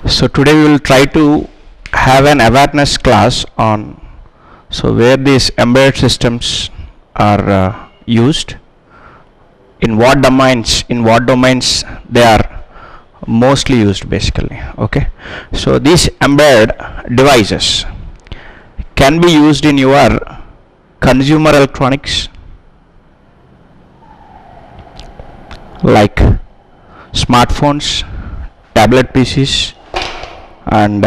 So today we will try to have an awareness class on where these embedded systems are used, in what domains they are mostly used basically. Okay, so these embedded devices can be used in your consumer electronics like smartphones, tablet PCs, and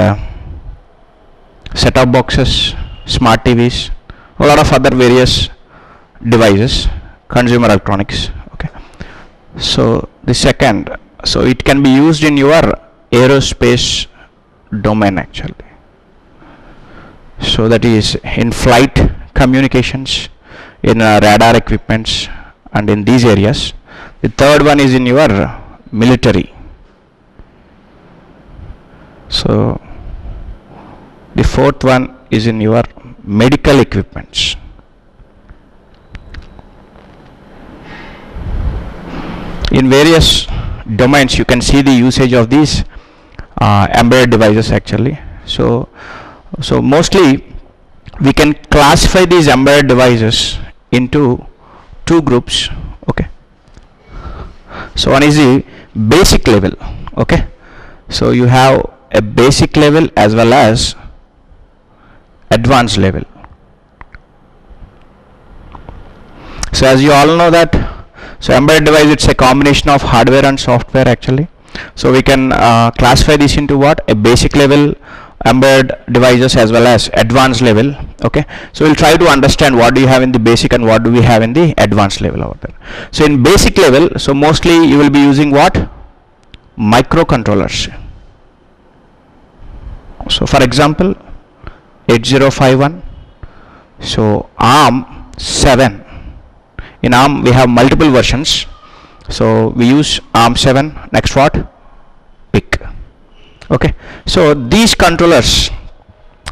set-top boxes, smart TVs, a lot of other various devices, consumer electronics. Okay, so the second, so it can be used in your aerospace domain actually. So that is in flight communications, in radar equipments, and in these areas. The third one is in your military. So the fourth one is in your medical equipments. In various domains you can see the usage of these embedded devices actually. So mostly we can classify these embedded devices into two groups. Okay, so one is the basic level. Okay, so you have a basic level as well as advanced level. So as you all know that, so embedded device, it's a combination of hardware and software actually. So we can classify this into what? A basic level embedded devices as well as advanced level. Okay, so we'll try to understand what do you have in the basic and what do we have in the advanced level over there. So in basic level, so mostly you will be using what? Microcontrollers. So for example 8051, so ARM 7. In ARM we have multiple versions, so we use ARM 7. Next what? PIC. Okay, so these controllers,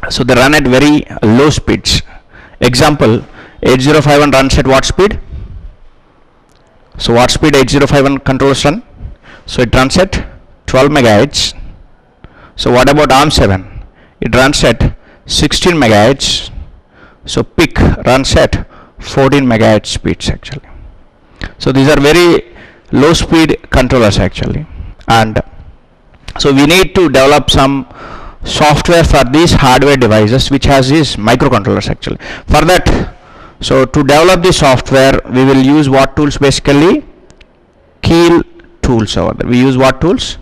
so they run at very low speeds. Example, 8051 runs at what speed? So what speed 8051 controllers run? So it runs at 12 megahertz. So what about ARM 7? It runs at 16 megahertz. So PIC runs at 14 megahertz speeds actually. So these are very low speed controllers actually, and so we need to develop some software for these hardware devices which has these microcontrollers actually. For that, so to develop the software we will use what tools? Basically Keil tools over there. We use what tools?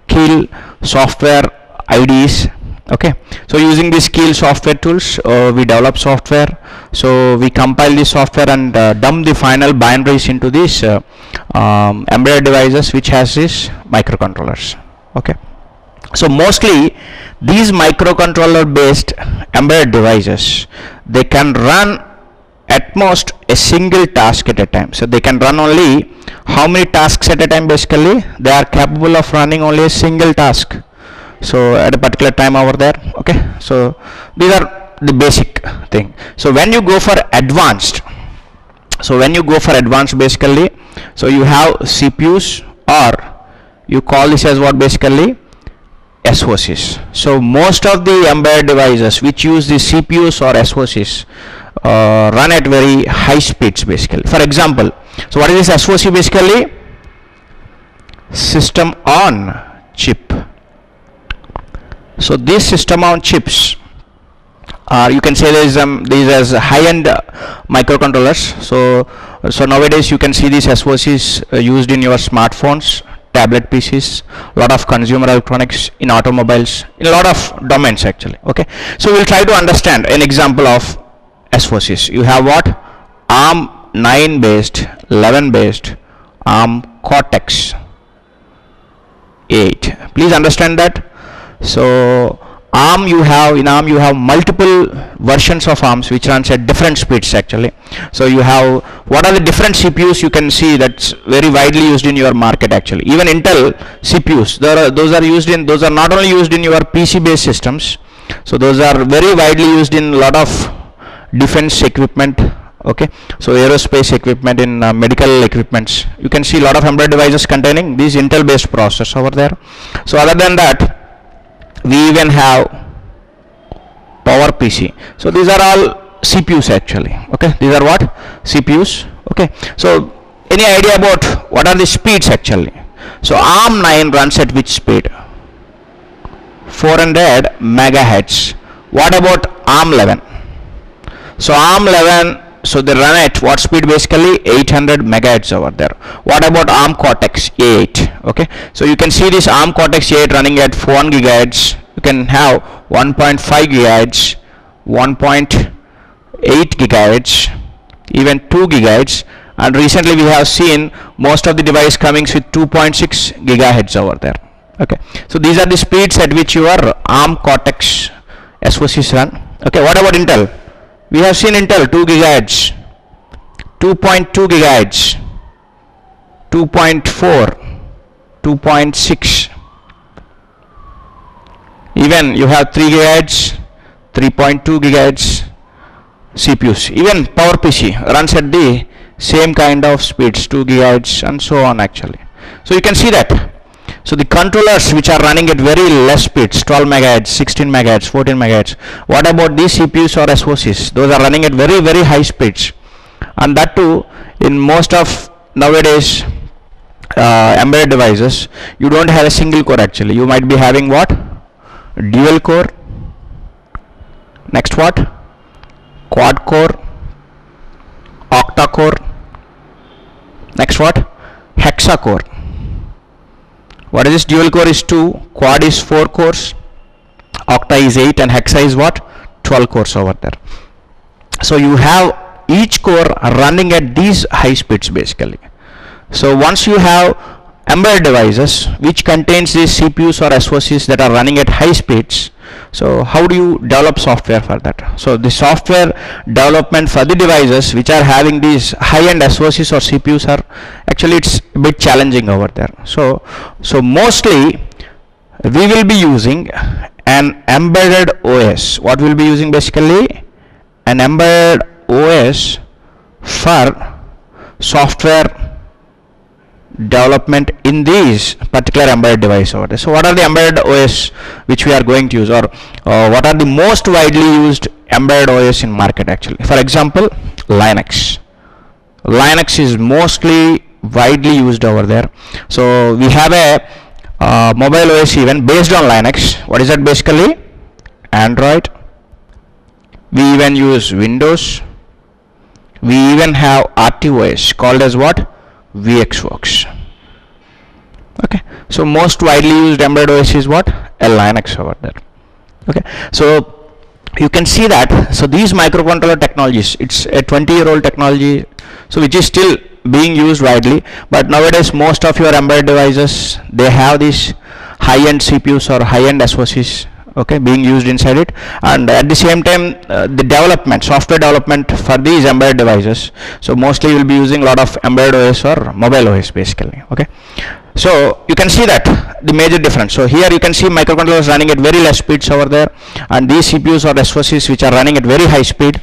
Keil software IDEs. Okay, so using these Keil software tools we develop software. So we compile the software and dump the final binaries into these embedded devices which has these microcontrollers. Okay, so mostly these microcontroller based embedded devices, they can run at most a single task at a time. So they can run only how many tasks at a time? Basically they are capable of running only a single task, so at a particular time over there. Okay, so these are the basic thing. So when you go for advanced, basically, so you have CPUs, or you call this as what? Basically SOCs. So most of the embedded devices which use the CPUs or SOCs run at very high speeds basically. For example, so what is this SOC? Basically system on chip. So these system on chips are, you can say these as high-end microcontrollers. So nowadays you can see these SOCs used in your smartphones, tablet PCs, a lot of consumer electronics, in automobiles, in a lot of domains actually. Okay, so we'll try to understand an example of SOCs. You have what? ARM 9 based, 11 based, ARM Cortex 8. Please understand that. So in ARM you have multiple versions of ARMs which runs at different speeds actually. So you have, what are the different CPUs? You can see that's very widely used in your market actually. Even Intel CPUs, those are not only used in your PC based systems, so those are very widely used in a lot of defense equipment. Okay, so aerospace equipment, in medical equipments, you can see a lot of embedded devices containing these Intel based processors over there. So other than that, we even have PowerPC. So these are all CPUs actually. Okay, these are what? CPUs. Okay, so any idea about what are the speeds actually? So ARM 9 runs at which speed? 400 megahertz. What about ARM 11? So ARM 11, so they run at what speed? Basically 800 megahertz over there. What about ARM Cortex A8? Okay, so you can see this ARM Cortex A8 running at 1 gigahertz. You can have 1.5 gigahertz, 1.8 gigahertz, even 2 gigahertz, and recently we have seen most of the device coming with 2.6 gigahertz over there. Okay, so these are the speeds at which your ARM Cortex SoCs run. Okay, what about Intel? We have seen Intel 2 gigahertz, 2.2 gigahertz, 2.4, 2.6. Even you have 3 gigahertz, 3.2 gigahertz CPUs. Even PowerPC runs at the same kind of speeds, 2 gigahertz and so on actually. So you can see that. So the controllers which are running at very less speeds, 12 megahertz, 16 megahertz, 14 megahertz. What about these CPUs or SoCs? Those are running at very, very high speeds. And that too, in most of nowadays embedded devices, you don't have a single core actually. You might be having what? Dual core. Next what? Quad core. Octa core. Next what? Hexa core. What is this? Dual core is 2, quad is 4 cores, octa is 8, and hexa is what? 12 cores over there. So you have each core running at these high speeds basically. So once you have embedded devices which contains these CPUs or SoCs that are running at high speeds, so how do you develop software for that? So the software development for the devices which are having these high-end SoCs or CPUs are actually, it's a bit challenging over there. So mostly we will be using an embedded OS. What we'll be using basically? An embedded OS for software development in these particular embedded device over there. So what are the embedded OS which we are going to use, or what are the most widely used embedded OS in market actually? For example, Linux. Linux is mostly widely used over there. So we have a mobile OS even based on Linux. What is that basically? Android. We even use Windows. We even have RTOS called as what? VxWorks. Okay, so most widely used embedded OS is what? A Linux over there. Okay, so you can see that. So these microcontroller technologies, it's a 20-year-old technology, so which is still being used widely, but nowadays most of your embedded devices, they have these high-end CPUs or high-end SoCs, okay, being used inside it. And at the same time, the development, software development for these embedded devices, so mostly you will be using a lot of embedded OS or mobile OS basically. Okay, so you can see that the major difference. So here you can see microcontrollers running at very less speeds over there, and these CPUs or SoCs which are running at very high speed.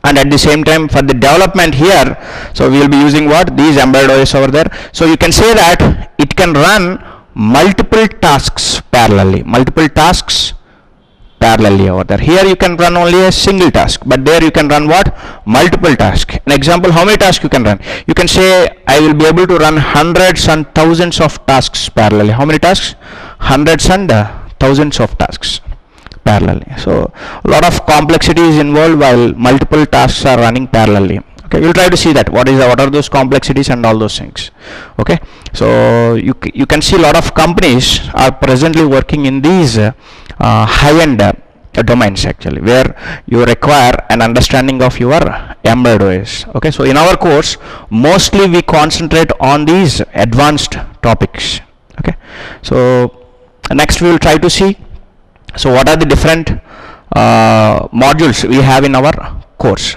And at the same time, for the development here, so we will be using what? These embedded OS over there. So you can say that it can run multiple tasks parallelly, over there. Here you can run only a single task, but there you can run what? Multiple tasks. An example, how many tasks you can run? You can say I will be able to run hundreds and thousands of tasks parallelly. How many tasks? Hundreds and thousands of tasks parallelly. So a lot of complexity is involved while multiple tasks are running parallelly. Okay, you'll try to see that what are those complexities and all those things. Okay, so you can see a lot of companies are presently working in these high-end domains actually, where you require an understanding of your embedded OS. Okay, so in our course mostly we concentrate on these advanced topics. Okay, so next we will try to see, so what are the different modules we have in our course.